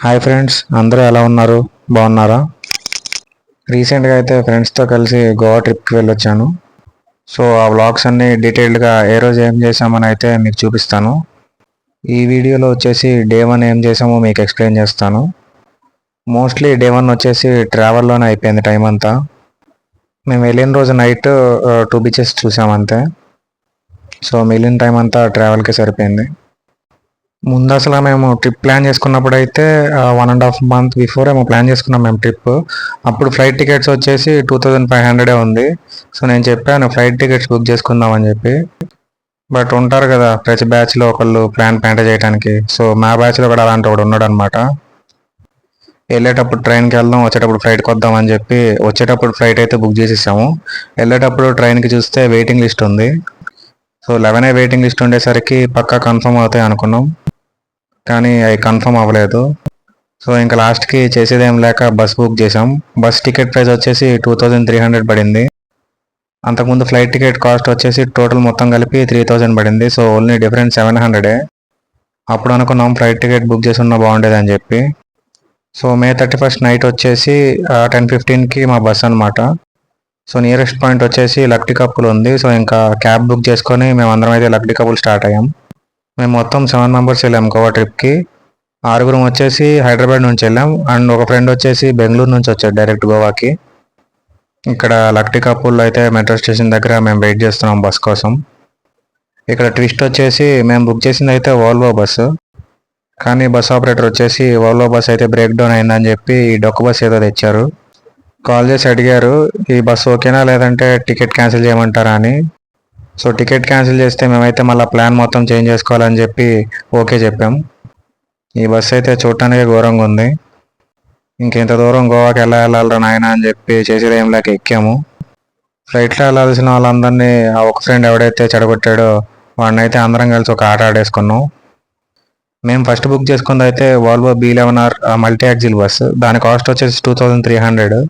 Hi friends, అందరూ ఎలా ఉన్నారు? బాగున్నారా? రీసెంట్గా అయితే ఫ్రెండ్స్తో కలిసి గోవా ట్రిప్కి వెళ్ళొచ్చాను. సో ఆ వ్లాగ్స్ అన్నీ డీటెయిల్డ్గా ఏ రోజు ఏం చేసామని అయితే మీకు చూపిస్తాను. ఈ వీడియోలో వచ్చేసి డే 1 ఏం చేసామో మీకు ఎక్స్ప్లెయిన్ చేస్తాను. మోస్ట్లీ డే 1 వచ్చేసి ట్రావెల్లోనే అయిపోయింది టైం అంతా. మేము వెళ్ళిన రోజు నైట్ 2 బీచెస్ చూసామంతే. సో మిగిలిన టైం అంతా ట్రావెల్కే సరిపోయింది. ముందు అసలు మేము ట్రిప్ ప్లాన్ చేసుకున్నప్పుడు అయితే 1.5 మంత్ బిఫోర్ ఏమో ప్లాన్ చేసుకున్నాం మేము ట్రిప్. అప్పుడు ఫ్లైట్ టికెట్స్ వచ్చేసి 2500 ఉంది. సో నేను చెప్పాను ఫ్లైట్ టికెట్స్ బుక్ చేసుకుందాం అని చెప్పి. బట్ ఉంటారు కదా ప్రతి బ్యాచ్లో ఒకళ్ళు ప్లాన్ చేయడానికి. సో మా బ్యాచ్లో కూడా అలాంటి ఒకడు ఉన్నాడు అనమాట. వెళ్ళేటప్పుడు ట్రైన్కి వెళ్దాం, వచ్చేటప్పుడు ఫ్లైట్కి వద్దాం అని చెప్పి వచ్చేటప్పుడు ఫ్లైట్ అయితే బుక్ చేసేసాము. వెళ్ళేటప్పుడు ట్రైన్కి చూస్తే వెయిటింగ్ లిస్ట్ ఉంది. సో 11 వెయిటింగ్ లిస్ట్ ఉండేసరికి పక్కా కన్ఫర్మ్ అవుతాయి అనుకున్నాం, కానీ అవి కన్ఫర్మ్ అవ్వలేదు. సో ఇంకా లాస్ట్కి చేసేదేం లేక బస్ బుక్ చేసాం. బస్ టికెట్ ప్రైస్ వచ్చేసి 2300 పడింది. అంతకుముందు ఫ్లైట్ టికెట్ కాస్ట్ వచ్చేసి టోటల్ మొత్తం కలిపి 3000 పడింది. So only difference 700. అప్పుడు అనుకున్నాం ఫ్లైట్ టికెట్ బుక్ చేసి ఉన్నా బాగుండేది అని చెప్పి. సో మే 31st నైట్ వచ్చేసి 10:15కి మా బస్ అనమాట. సో నియరెస్ట్ పాయింట్ వచ్చేసి లక్టీ కప్పులు ఉంది. సో ఇంకా క్యాబ్ బుక్ చేసుకొని మేము అందరం అయితే లక్టీ కప్పులు స్టార్ట్ అయ్యాం. మేము మొత్తం 7 మెంబర్స్ వెళ్ళాం గోవా ట్రిప్కి. 6 వచ్చేసి హైదరాబాద్ నుంచి వెళ్ళాం అండ్ ఒక ఫ్రెండ్ వచ్చేసి బెంగళూరు నుంచి వచ్చాడు డైరెక్ట్ గోవాకి. ఇక్కడ లక్టీ కపూర్లో అయితే మెట్రో స్టేషన్ దగ్గర మేము వెయిట్ చేస్తున్నాం బస్ కోసం. ఇక్కడ ట్విస్ట్ వచ్చేసి మేము బుక్ చేసింది అయితే వోల్వో బస్సు, కానీ బస్ ఆపరేటర్ వచ్చేసి వోల్వో బస్ అయితే బ్రేక్ డౌన్ అయిందని చెప్పి ఈ డొక్క బస్ ఏదో తెచ్చారు. కాల్ చేసి అడిగారు ఈ బస్సు ఓకేనా లేదంటే టికెట్ క్యాన్సిల్ చేయమంటారా అని. సో టికెట్ క్యాన్సిల్ చేస్తే మేమైతే మళ్ళీ ప్లాన్ మొత్తం చేంజ్ చేసుకోవాలని చెప్పి ఓకే చెప్పాం. ఈ బస్సు అయితే చూడటానికి ఘోరంగా ఉంది. ఇంకెంత దూరం గోవాకి ఎలా వెళ్ళాలరా నాయన అని చెప్పి చేసేది ఏం లేక ఎక్కాము. ఫ్లైట్లో వెళ్ళాల్సిన వాళ్ళందరినీ ఆ ఒక ఫ్రెండ్ ఎవడైతే చెడగొట్టాడో వాడిని అయితే అందరం కలిసి ఒక ఆట ఆడేసుకున్నాం. మేము ఫస్ట్ బుక్ చేసుకుంది అయితే Volvo B11R multi axle bus. దాని కాస్ట్ వచ్చేసి 2300.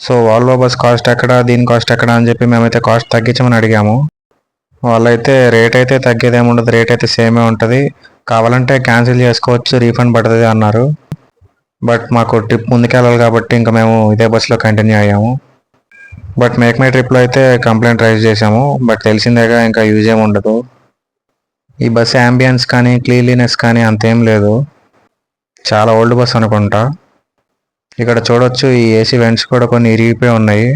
సో వాల్వో బస్ కాస్ట్ ఎక్కడ, దీని కాస్ట్ ఎక్కడ అని చెప్పి మేమైతే కాస్ట్ తగ్గించమని అడిగాము. వాళ్ళైతే రేట్ అయితే తగ్గేదేముండదు, రేట్ అయితే సేమే ఉంటుంది, కావాలంటే క్యాన్సిల్ చేసుకోవచ్చు, రీఫండ్ పడుతుంది అన్నారు. బట్ మాకు ట్రిప్ ముందుకెళ్ళాలి కాబట్టి ఇంకా మేము ఇదే బస్సులో కంటిన్యూ అయ్యాము. బట్ మేక్ మై ట్రిప్లో అయితే కంప్లైంట్ రైజ్ చేసాము. బట్ తెలిసిందేగా ఇంకా యూజ్ ఏమి ఉండదు. ఈ బస్ యాంబియన్స్ కానీ క్లీన్లీనెస్ కానీ అంతేం లేదు, చాలా ఓల్డ్ బస్ అనుకుంటా. ఇక్కడ చూడొచ్చు ఈ ఏసీ వెంట్స్ కూడా కొన్ని ఇరిగిపోయి ఉన్నాయి.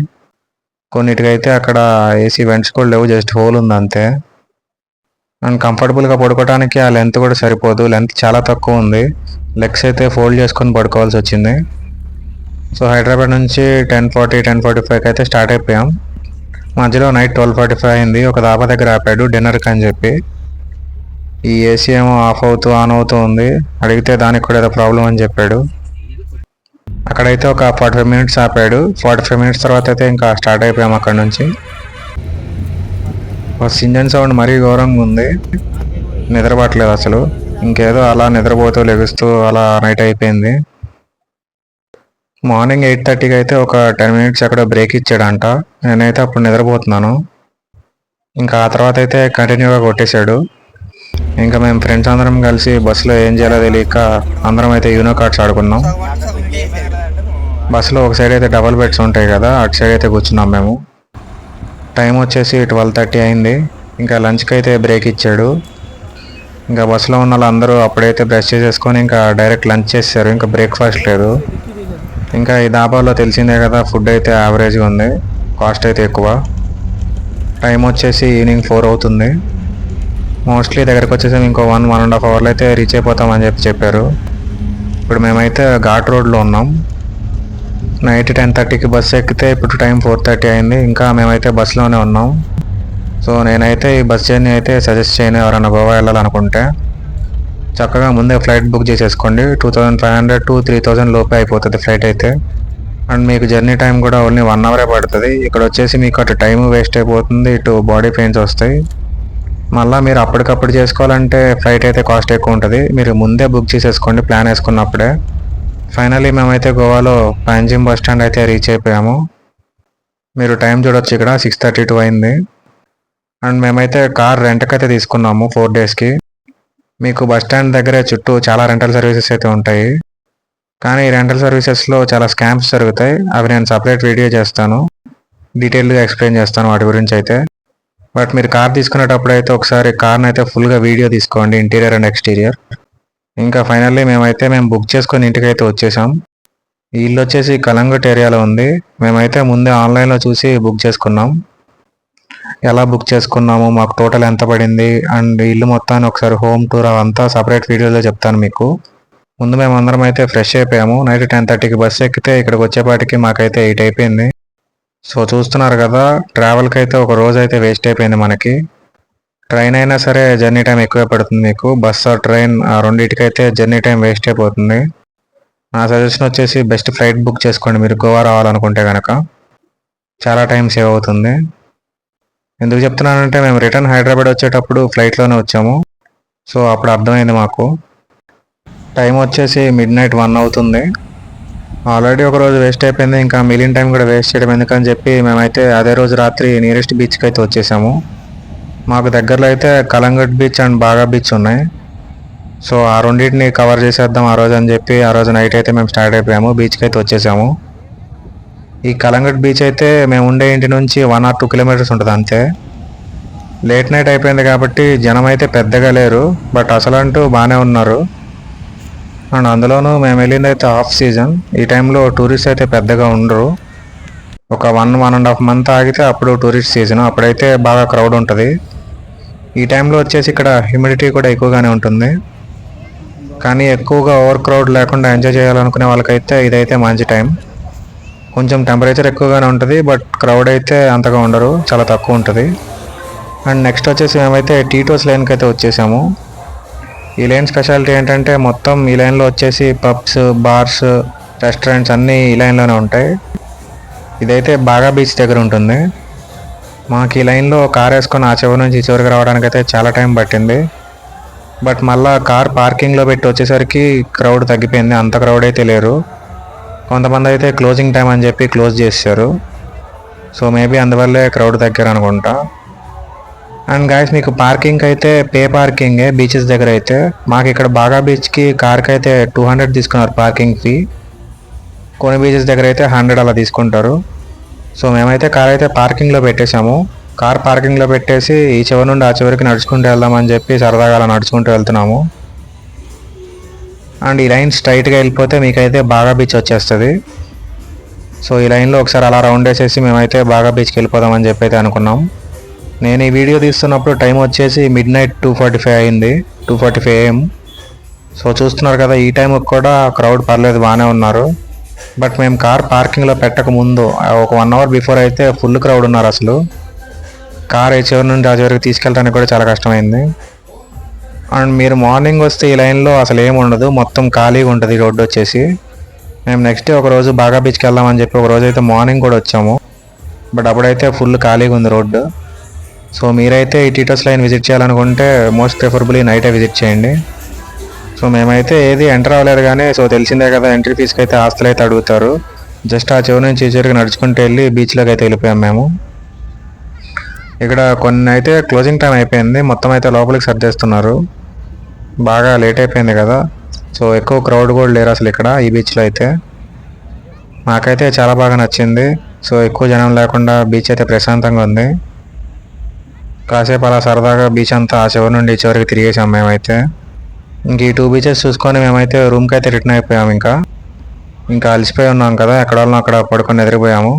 కొన్నిటికైతే అక్కడ ఏసీ వెంట్స్ కూడా లేవు, జస్ట్ హోల్ ఉంది అంతే. అండ్ కంఫర్టబుల్గా పడుకోవడానికి ఆ లెంత్ కూడా సరిపోదు, లెంత్ చాలా తక్కువ ఉంది. లెగ్స్ అయితే ఫోల్డ్ చేసుకొని పడుకోవాల్సి వచ్చింది. సో హైదరాబాద్ నుంచి 10:45 అయితే స్టార్ట్ అయిపోయాం. మధ్యలో నైట్ 12:45 అయింది. ఒక దాబా దగ్గర ఆపాడు డిన్నర్కి అని చెప్పి. ఈ ఏసీ ఏమో ఆఫ్ అవుతూ ఆన్ అవుతూ ఉంది. అడిగితే దానికి కూడా ఏదో ప్రాబ్లం అని చెప్పాడు. అక్కడైతే ఒక 45 మినిట్స్ ఆపాడు. 45 మినిట్స్ తర్వాత అయితే ఇంకా స్టార్ట్ అయిపోయాం అక్కడ నుంచి. బస్ ఇంజన్ సౌండ్ మరీ ఘోరంగా ఉంది, నిద్రపట్టలేదు అసలు. ఇంకేదో అలా నిద్రపోతూ లెగుస్తూ అలా నైట్ అయిపోయింది. మార్నింగ్ 8:30కి అయితే ఒక 10 మినిట్స్ అక్కడ బ్రేక్ ఇచ్చాడంట. నేనైతే అప్పుడు నిద్రపోతున్నాను. ఇంకా ఆ తర్వాత అయితే కంటిన్యూగా కొట్టేశాడు. ఇంకా మేము ఫ్రెండ్స్ అందరం కలిసి బస్సులో ఏం చేయాలో తెలియక అందరం అయితే యూనో కార్డ్స్ ఆడుకున్నాం. బస్సులో ఒక సైడ్ అయితే డబల్ బెడ్స్ ఉంటాయి కదా, అటు సైడ్ అయితే కూర్చున్నాం మేము. టైం వచ్చేసి 12:30 అయింది. ఇంకా లంచ్కి అయితే బ్రేక్ ఇచ్చాడు. ఇంకా బస్సులో ఉన్న వాళ్ళందరూ అప్పుడైతే బ్రష్ చేసేసుకొని ఇంకా డైరెక్ట్ లంచ్ చేశారు, ఇంకా బ్రేక్ఫాస్ట్ లేదు. ఇంకా ఈ దాబాలో తెలిసిందే కదా ఫుడ్ అయితే యావరేజ్గా ఉంది, కాస్ట్ అయితే ఎక్కువ. టైం వచ్చేసి ఈవినింగ్ 4 అవుతుంది. మోస్ట్లీ దగ్గరకు వచ్చేసి ఇంకో 1.5 అవర్లో అయితే రీచ్ అయిపోతామని చెప్పారు. ఇప్పుడు మేమైతే ఘాట్ రోడ్లో ఉన్నాం. నైట్ 10:30కి బస్సు ఎక్కితే ఇప్పుడు టైం 4:30 అయింది. ఇంకా మేమైతే బస్సులోనే ఉన్నాం. సో నేనైతే ఈ బస్ జర్నీ అయితే సజెస్ట్ చేయను ఎవరైనా గోవా వెళ్ళాలనుకుంటే. చక్కగా ముందే ఫ్లైట్ బుక్ చేసేసుకోండి. 2500 to 3000 లోపే అయిపోతుంది ఫ్లైట్ అయితే. అండ్ మీకు జర్నీ టైం కూడా ఓన్లీ 1 అవరే పడుతుంది. ఇక్కడ వచ్చేసి మీకు అటు టైం వేస్ట్ అయిపోతుంది, ఇటు బాడీ పెయిన్స్ వస్తాయి. మళ్ళీ మీరు అప్పటికప్పుడు చేసుకోవాలంటే ఫ్లైట్ అయితే కాస్ట్ ఎక్కువ ఉంటుంది. మీరు ముందే బుక్ చేసేసుకోండి ప్లాన్ వేసుకున్నప్పుడే. ఫైనలీ మేమైతే గోవాలో పాంజిమ్ బస్ స్టాండ్ అయితే రీచ్ అయిపోయాము. మీరు టైం చూడొచ్చు, ఇక్కడ 6:32 అయింది. అండ్ మేమైతే కార్ రెంట్కి అయితే తీసుకున్నాము 4 డేస్కి. మీకు బస్ స్టాండ్ దగ్గరే చుట్టూ చాలా రెంటల్ సర్వీసెస్ అయితే ఉంటాయి. కానీ రెంటల్ సర్వీసెస్లో చాలా స్కామ్స్ జరుగుతాయి. అవి నేను సపరేట్ వీడియో చేస్తాను, డీటెయిల్గా ఎక్స్ప్లెయిన్ చేస్తాను వాటి గురించి అయితే. బట్ మీరు కార్ తీసుకునేటప్పుడు అయితే ఒకసారి కార్ని అయితే ఫుల్గా వీడియో తీసుకోండి, ఇంటీరియర్ అండ్ ఎక్స్టీరియర్. ఇంకా ఫైనల్లీ మేము బుక్ చేసుకొని ఇంటికైతే వచ్చేసాం. ఈ ఇల్లు వచ్చేసి కలంగట్ ఏరియాలో ఉంది. మేమైతే ముందే ఆన్లైన్లో చూసి బుక్ చేసుకున్నాం. ఎలా బుక్ చేసుకున్నాము, మాకు టోటల్ ఎంత పడింది అండ్ ఇల్లు మొత్తాన్ని ఒకసారి హోమ్ టూర్ అవంతా సపరేట్ వీడియోలో చెప్తాను మీకు. ముందు మేము అందరం అయితే ఫ్రెష్ అయిపోయాము. నైట్ 10:30కి బస్సు ఎక్కితే ఇక్కడికి వచ్చేపాటికి మాకైతే 8 అయిపోయింది. సో చూస్తున్నారు కదా, ట్రావెల్కి అయితే ఒక రోజు అయితే వేస్ట్ అయిపోయింది మనకి. ట్రైన్ అయినా సరే జర్నీ టైం ఎక్కువే పడుతుంది మీకు. బస్ ఆర్ ట్రైన్ ఆ రెండింటికైతే జర్నీ టైం వేస్ట్ అయిపోతుంది. నా సజెషన్ వచ్చేసి బెస్ట్ ఫ్లైట్ బుక్ చేసుకోండి మీరు గోవా రావాలనుకుంటే కనుక. చాలా టైం సేవ్ అవుతుంది. ఎందుకు చెప్తున్నానంటే మేము రిటర్న్ హైదరాబాద్ వచ్చేటప్పుడు ఫ్లైట్లోనే వచ్చాము. సో అప్పుడు అర్థమైంది మాకు. టైం వచ్చేసి మిడ్-నైట్ 1 అవుతుంది. ఆల్రెడీ ఒక రోజు వేస్ట్ అయిపోయింది, ఇంకా మిగిలిన టైం కూడా వేస్ట్ చేయడం ఎందుకని చెప్పి మేమైతే అదే రోజు రాత్రి నియరెస్ట్ బీచ్కి అయితే వచ్చేసాము. మాకు దగ్గరలో అయితే కలంగట్ బీచ్ అండ్ బాగా బీచ్ ఉన్నాయి. సో ఆ రెండింటిని కవర్ చేసేద్దాం ఆ రోజు అని చెప్పి ఆ రోజు నైట్ అయితే మేము స్టార్ట్ అయిపోయాము, బీచ్కి అయితే వచ్చేసాము. ఈ కలంగట్ బీచ్ అయితే మేము ఉండే ఇంటి నుంచి 1 or 2 కిలోమీటర్స్ ఉంటుంది అంతే. లేట్ నైట్ అయిపోయింది కాబట్టి జనం అయితే పెద్దగా లేరు, బట్ అసలంటూ బాగానే ఉన్నారు. అండ్ అందులోనూ మేము వెళ్ళింది అయితే ఆఫ్ సీజన్. ఈ టైంలో టూరిస్ట్ అయితే పెద్దగా ఉండరు. ఒక 1.5 month ఆగితే అప్పుడు టూరిస్ట్ సీజన్, అప్పుడైతే బాగా క్రౌడ్ ఉంటుంది. ఈ టైంలో వచ్చేసి ఇక్కడ హ్యూమిడిటీ కూడా ఎక్కువగానే ఉంటుంది. కానీ ఎక్కువగా ఓవర్ క్రౌడ్ లేకుండా ఎంజాయ్ చేయాలనుకునే వాళ్ళకైతే ఇదైతే మంచి టైం. కొంచెం టెంపరేచర్ ఎక్కువగానే ఉంటుంది, బట్ క్రౌడ్ అయితే అంతగా ఉండరు, చాలా తక్కువ ఉంటుంది. అండ్ నెక్స్ట్ వచ్చేసి మేమైతే టీటోస్ లైన్కి అయితే వచ్చేసాము. ఈ లైన్ స్పెషాలిటీ ఏంటంటే మొత్తం ఈ లైన్లో వచ్చేసి పబ్స్, బార్స్, రెస్టారెంట్స్ అన్నీ ఈ లైన్లోనే ఉంటాయి. ఇదైతే బాగా బీచ్ దగ్గర ఉంటుంది. మాకు ఈ లైన్లో కార్ వేసుకొని ఆ చివరి నుంచి ఈ చివరికి రావడానికి అయితే చాలా టైం పట్టింది. బట్ మళ్ళీ కార్ పార్కింగ్లో పెట్టి వచ్చేసరికి క్రౌడ్ తగ్గిపోయింది, అంత క్రౌడ్ అయితే లేరు. కొంతమంది అయితే క్లోజింగ్ టైం అని చెప్పి క్లోజ్ చేశారు. సో మేబీ అందువల్లే క్రౌడ్ తగ్గారు అనుకుంటా. అండ్ గాయస్ మీకు పార్కింగ్ అయితే పే పార్కింగే బీచెస్ దగ్గర అయితే. మాకు ఇక్కడ బాగా బీచ్కి కార్కి అయితే 200 తీసుకున్నారు పార్కింగ్ ఫీ. కొన్ని బీచెస్ దగ్గర అయితే 100 అలా తీసుకుంటారు. సో మేమైతే కార్ అయితే పార్కింగ్లో పెట్టేశాము. కార్ పార్కింగ్లో పెట్టేసి ఈ చివరి నుండి ఆ చివరికి నడుచుకుంటూ వెళ్దామని చెప్పి సరదాగా అలా నడుచుకుంటూ వెళ్తున్నాము. అండ్ ఈ లైన్ స్ట్రైట్గా వెళ్ళిపోతే మీకైతే బాగా బీచ్ వచ్చేస్తుంది. సో ఈ లైన్లో ఒకసారి అలా రౌండ్ వేసేసి మేమైతే బాగా బీచ్కి వెళ్ళిపోదామని చెప్పి అయితే అనుకున్నాం. నేను ఈ వీడియో తీస్తున్నప్పుడు టైం వచ్చేసి మిడ్-నైట్ 2:45 అయింది, 2:45 AM. సో చూస్తున్నారు కదా, ఈ టైంకి కూడా క్రౌడ్ పర్లేదు, బాగానే ఉన్నారు. బట్ మేము కార్ పార్కింగ్లో పెట్టక ముందు ఒక 1 hour బిఫోర్ అయితే ఫుల్ క్రౌడ్ ఉన్నారు అసలు. కార్ ఈ చివరి నుండి ఆ చివరికి తీసుకెళ్ళడానికి కూడా చాలా కష్టమైంది. అండ్ మీరు మార్నింగ్ వస్తే ఈ లైన్లో అసలు ఏమి ఉండదు, మొత్తం ఖాళీగా ఉంటుంది రోడ్డు వచ్చేసి. మేము నెక్స్ట్ డే ఒకరోజు బాగా బీచ్కి వెళ్దామని చెప్పి ఒకరోజు అయితే మార్నింగ్ కూడా వచ్చాము, బట్ అప్పుడైతే ఫుల్ ఖాళీగా ఉంది రోడ్డు. సో మీరైతే ఈ టీటోస్ లైన్ విజిట్ చేయాలనుకుంటే మోస్ట్ ప్రిఫరబుల్లీ నైటే విజిట్ చేయండి. సో మేమైతే ఏది ఎంటర్ అవ్వలేదు కానీ, సో తెలిసిందే కదా ఎంట్రీ ఫీజుకి అయితే ఆస్తులు అయితే అడుగుతారు. జస్ట్ ఆ చివరి నుంచి ఈ చివరికి నడుచుకుంటూ వెళ్ళి బీచ్లోకి అయితే వెళ్ళిపోయాం మేము. ఇక్కడ కొన్ని అయితే క్లోజింగ్ టైం అయిపోయింది, మొత్తం అయితే లోపలికి సర్దేస్తున్నారు. బాగా లేట్ అయిపోయింది కదా, సో ఎక్కువ క్రౌడ్ కూడా లేరు అసలు ఇక్కడ ఈ బీచ్లో అయితే. నాకైతే చాలా బాగా నచ్చింది. సో ఎక్కువ జనం లేకుండా బీచ్ అయితే ప్రశాంతంగా ఉంది. కాసేపు అలా సరదాగా బీచ్ అంతా ఆ చివరి నుండి ఈ చివరికి తిరిగేసాం మేమైతే. ఇంక ఈ 2 బీచెస్ చూసుకొని మేమైతే రూమ్కి అయితే రిటర్న్ అయిపోయాము. ఇంకా అలసిపోయి ఉన్నాం కదా, ఎక్కడ వాళ్ళం అక్కడ పడుకొని నిద్రపోయాము.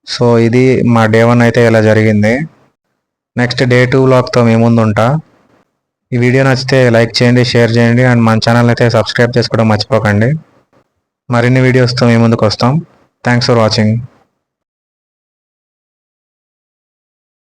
సో ఇది మా డే 1 అయితే ఇలా జరిగింది. నెక్స్ట్ డే 2 వ్లాగ్తో మీ ముందు ఉంటా. ఈ వీడియో నచ్చితే లైక్ చేయండి, షేర్ చేయండి అండ్ మన ఛానల్ అయితే సబ్స్క్రైబ్ చేసుకోవడం మర్చిపోకండి. మరిన్ని వీడియోస్తో మీ ముందుకు వస్తాం. Thanks for watching.